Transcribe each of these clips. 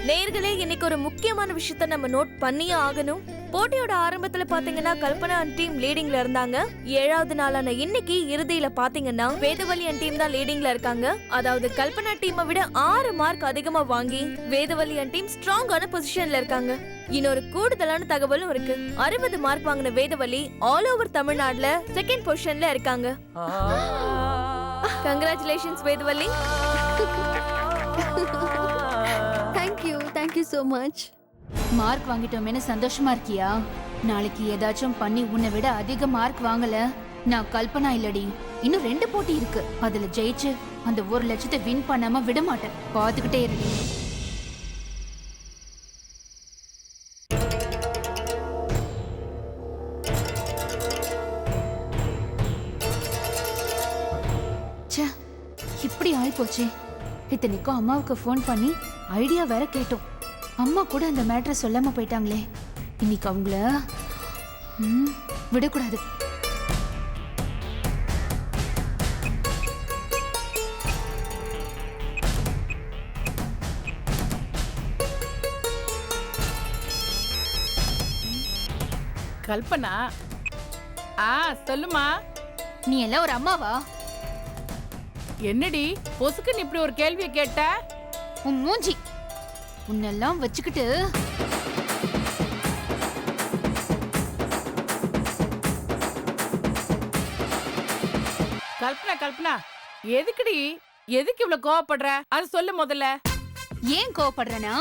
நேர்களே, இன்னைக்கு ஒரு முக்கியமான விஷயத்த நம்ம நோட் பண்ணியே ஆகணும். போட்டியோட ஆரம்பத்துல பாத்தீங்கன்னா கல்பனா டீம் லீடிங்ல இருந்தாங்க. 7வது நாளான இன்னைக்கு இறுதியில பாத்தீங்கன்னா வேதவழி டீம் தான் லீடிங்ல இருக்காங்க. அதாவது கல்பனா டீமை விட 6 மார்க் அதிகமா வாங்கி வேதவழி டீம் ஸ்ட்ராங்கான பொசிஷன்ல இருக்காங்க. இன்னொரு கூடுதலான தகவலும் இருக்கு. 60 மார்க் வாங்கின வேதவழி ஆல் ஓவர் தமிழ்நாடுல செகண்ட் பொசிஷன்ல இருக்காங்க. Congratulations Vedavazhi. Thank you so much. Mark வாங்கிட்டோமேனு சந்தோஷமா இருக்கியா? நாளைக்கு ஏதாச்சும் பண்ணி உன்னை விட அதிக மார்க் வாங்கல நான் கல்பனா இல்லடி. இன்னும் 2 போட்டி இருக்கு. அதுல ஜெயிச்சு அந்த 1 லட்சத்தை வின் பண்ணாம விட மாட்டேன். பாத்துக்கிட்டே இருடி. ச்சே, இப்படி ஆயிப்போச்சு. இத்தனைக்கும் அம்மாவுக்கு ஃபோன் பண்ணி ஐடியா வேற கேட்டோம். அம்மா கூட அந்த மேட்டரை சொல்லாம போயிட்டாங்களே. இன்னைக்கு அவங்கள விடக்கூடாது. கல்பனா, சொல்லுமா. நீ எல்லாம் ஒரு அம்மாவா? என்னடி பொசுக்குன்னு இப்படி ஒரு கேள்வியை கேட்ட? உன் மூஞ்சி உன்னெல்லாம் வச்சுக்கிட்டு. கல்பனா கல்பனா, எதுக்குடி எதுக்கு இவ்வளவு கோவப்படுற? அது சொல்லு முதல்ல. ஏன் கோவப்படுறனா?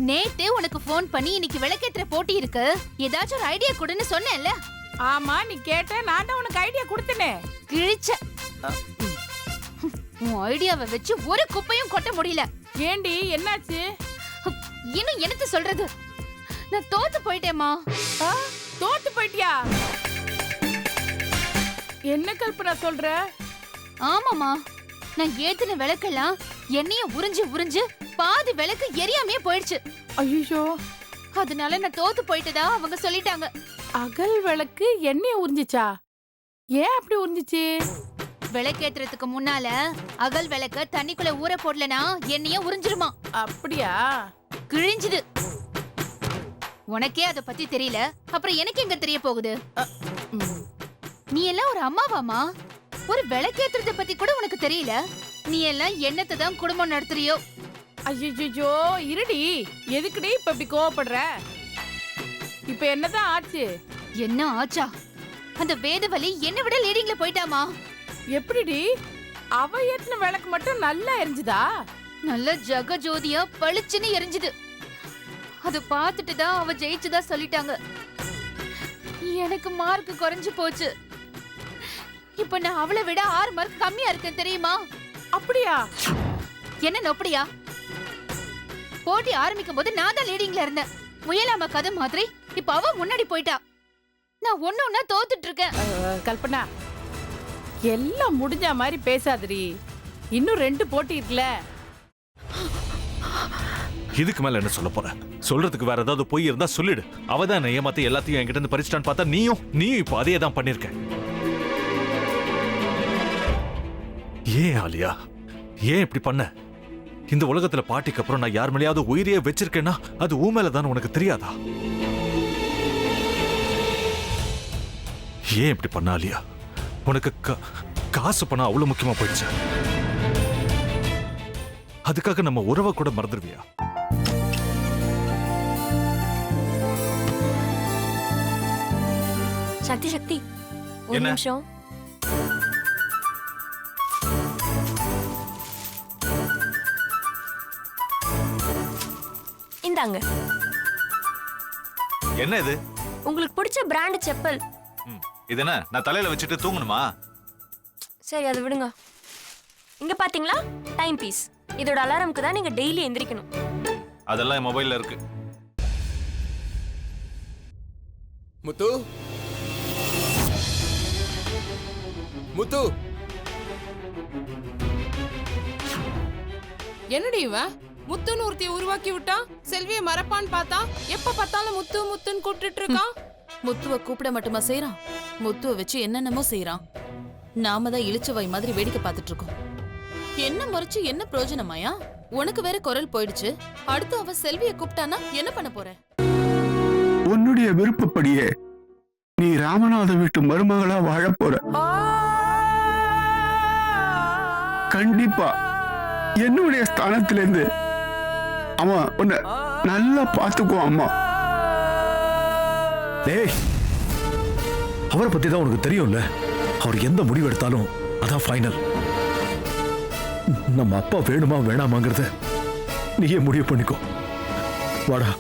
நேத்தே உனக்கு போன் பண்ணி இன்னைக்கு விளக்கேத்துற போட்டி இருக்கு, ஏதாச்சும் ஒரு ஐடியா கொடுன்னு சொன்னேன்ல. ஆமா, நீ கேட்ட, நான் தான் உனக்கு ஐடியா கொடுத்தனே. கிழிச்ச. உன் ஐடியாவை வச்சு ஒரு குப்பையும் கொட்ட முடியல. ஏண்டி என்னாச்சு? இன்னும் என்னத்த சொல்றது? நான் தோத்து போயிட்டேமா. தோத்து போயிட்டியா? என்ன கல்பனா சொல்ற? ஆமாமா, நான் ஏத்துன விளக்கெல்லாம் எண்ணெய உறிஞ்சு உறிஞ்சு பாதி விளக்கு எரியாமே போயிடுச்சு. ஐயோ, அதனால நான் தோத்து போயிட்டதா அவங்க சொல்லிட்டாங்க. அகல் விளக்கு எண்ணெய உறிஞ்சிச்சா? ஏன் அப்படி உறிஞ்சிச்சு? விளக்கேத்துறதுக்கு முன்னால அகல் விளக்க தண்ணிக்குள்ள ஊற போடலனா எண்ணெய உறிஞ்சிருமா. அப்படியா? கிழிஞ்சுது. உனக்கே அத பத்தி தெரியல, அப்புறம் எனக்கு எங்க தெரிய போகுது? நீ எல்லாம் ஒரு அம்மாவாமா? ஒரு விளக்கேத்துறத பத்தி கூட உனக்கு தெரியல. நீ எல்லாம் என்னத்தை தான் குடும்பம் நடத்துறியோ? ஐயோ, இருடி. எதுக்குடி இப்ப இப்படி கோவப்படுற? இப்ப என்னதான் ஆச்சு? என்ன ஆச்சா? அந்த வேதவழி என்ன விட லீடிங்ல போயிட்டாமா. எப்படிடி? அவ ஏத்துன விளக்கு மட்டும் நல்லா எரிஞ்சுதா? நல்ல ஜக ஜோதியா பளிச்சுன்னு எரிஞ்சுது. அது பார்த்துட்டு தான் அவ ஜெயிச்சுதா சொல்லிட்டாங்க. எனக்கு மார்க் குறைஞ்சு போச்சு. இப்ப நான் அவளை விட 6 மார்க் கம்மியா இருக்கேன் தெரியுமா? அப்படியா? என்ன நொப்படியா? போட்டி ஆரம்பிக்கும் போது நான் தான் லீடிங்ல இருந்தேன். முயலாம கதை மாதிரி இப்ப அவ முன்னாடி போயிட்டா. நான் ஒண்ணு தோத்துட்டு இருக்கேன். கல்பனா, எல்லாம் முடிஞ்ச மாதிரி பேசாதடி. இன்னும் 2 போட்டி இருக்குல்ல. இதுக்கு மேல என்ன சொல்ல போற? சொல்றதுக்கு வேற ஏதாவது போய் இருந்தா சொல்லிடு. அவதான் ஏமாத்தி எல்லாத்தையும் என்கிட்ட இருந்து பறிச்சிட்டான்னு பார்த்தா நீயும் இப்ப அதே தான் பண்ணிருக்க. ஏன் ஆலியா, ஏன் இப்படி பண்ண? இந்த உலகத்துல பாட்டிக்கு அப்புறம் நான் யார் மேலேயாவது உயிரையே வச்சிருக்கேன்னா அது ஊ மேலதான் உனக்கு தெரியாதா? ஏன் இப்படி பண்ண ஆலியா? உனக்கு காசு பணம் அவ்வளவு முக்கியமா போயிடுச்சு. அதுக்காக நம்ம உறவை கூட மறந்துடுவியா? சக்தி சக்தி, ஒரு நிமிஷம். இந்தாங்க. என்ன இது? உங்களுக்கு பிடிச்ச பிராண்ட் செப்பல். இது என்ன, நான் தலையில வச்சுட்டு தூங்கணுமா? சரி, அதை விடுங்க. இங்க பாத்தீங்களா, டைம் பீஸ். இதோட அலாரம்க்கு தான் நீங்க டெய்லி எந்திரிக்கணும். அதெல்லாம் என் மொபைல்ல இருக்கு. முத்து, முத்து, என்னடி இவன் முத்துன்னு ஒருத்திய உருவாக்கி விட்டான். செல்விய மறப்பான்னு பார்த்தா எப்ப பார்த்தாலும் முத்து முத்துன்னு கூப்பிட்டு இருக்கான். முத்துவ கூப்பிட மட்டுமா செய்யறான்? முத்துவ வச்சு என்னென்னமோ செய்யறான். நாம தான் இழிச்சவாய் மாதிரி வேடிக்கை பார்த்துட்டு இருக்கோம். என்ன முறைச்சு என்ன பிரயோஜனமாயா? உனக்கு வேற குரல் போயிடுச்சு. அடுத்து அவ செல்விய கூப்பிட்டானா என்ன பண்ண போற? உன்னுடைய விருப்பப்படியே நீ ராமநாத வீட்டு மருமகளா வாழப் போற. கண்டிப்பா என்னுடைய ஸ்தானத்திலிருந்து அவன் உன்னை நல்லா பார்த்துக்குவான் அம்மா. டேய், அவரை பத்தி தான் உனக்கு தெரியும்ல. அவர் எந்த முடிவு எடுத்தாலும் அதான் ஃபைனல். நம்ம அப்பா வேணுமா வேணாமாங்கிறத நீயே முடிவு பண்ணிக்கோ. வாடா.